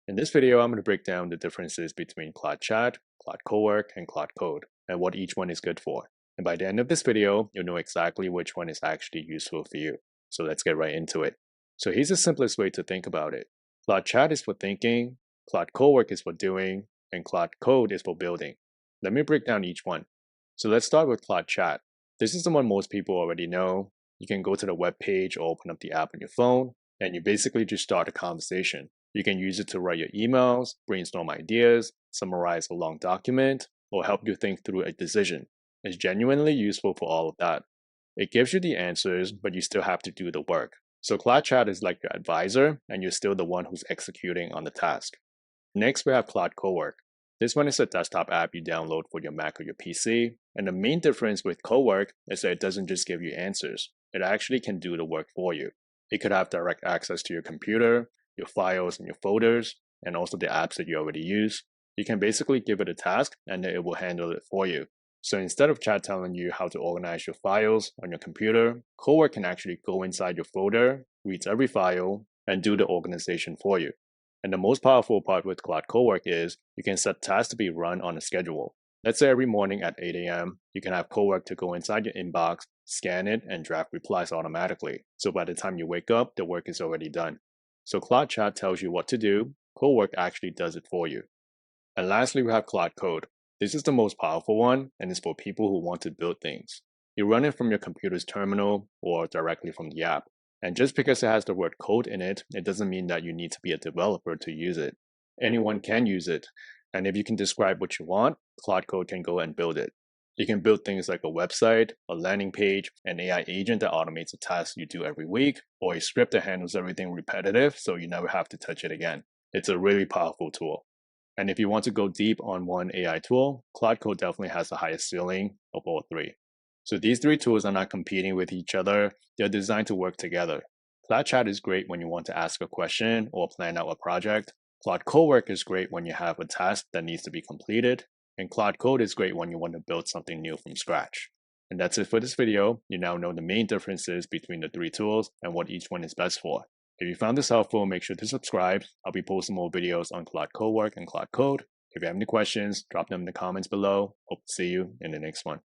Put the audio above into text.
In this video, I'm going to break down the differences between Claude Chat, Claude Cowork, and Claude Code, and what each one is good for. And by the end of this video, you'll know exactly which one is actually useful for you. So let's get right into it. So here's the simplest way to think about it. Claude Chat is for thinking, Claude Cowork is for doing, and Claude Code is for building. Let me break down each one. So let's start with Claude Chat. This is the one most people already know. You can go to the web page or open up the app on your phone, and you basically just start a conversation. You can use it to write your emails, brainstorm ideas, summarize a long document, or help you think through a decision. It's genuinely useful for all of that. It gives you the answers, but you still have to do the work. So Claude Chat is like your advisor, and you're still the one who's executing on the task. Next, we have Claude Cowork. This one is a desktop app you download for your Mac or your PC, and the main difference with Cowork is that it doesn't just give you answers. It actually can do the work for you. It could have direct access to your computer, your files and your folders, and also the apps that you already use. You can basically give it a task and it will handle it for you. So instead of Chat telling you how to organize your files on your computer, Cowork can actually go inside your folder, read every file, and do the organization for you. And the most powerful part with Claude Cowork is you can set tasks to be run on a schedule. Let's say every morning at 8 a.m., you can have Cowork to go inside your inbox, scan it, and draft replies automatically. So by the time you wake up, the work is already done. So Claude Chat tells you what to do, Cowork actually does it for you. And lastly, we have Claude Code. This is the most powerful one, and it's for people who want to build things. You run it from your computer's terminal or directly from the app. And just because it has the word code in it, it doesn't mean that you need to be a developer to use it. Anyone can use it. And if you can describe what you want, Claude Code can go and build it. You can build things like a website, a landing page, an AI agent that automates a task you do every week, or a script that handles everything repetitive so you never have to touch it again. It's a really powerful tool. And if you want to go deep on one AI tool, Claude Code definitely has the highest ceiling of all three. So these three tools are not competing with each other, they're designed to work together. Claude Chat is great when you want to ask a question or plan out a project. Claude Cowork is great when you have a task that needs to be completed. And Claude Code is great when you want to build something new from scratch. And that's it for this video. You now know the main differences between the three tools and what each one is best for. If you found this helpful, make sure to subscribe. I'll be posting more videos on Claude Cowork and Claude Code. If you have any questions, drop them in the comments below. Hope to see you in the next one.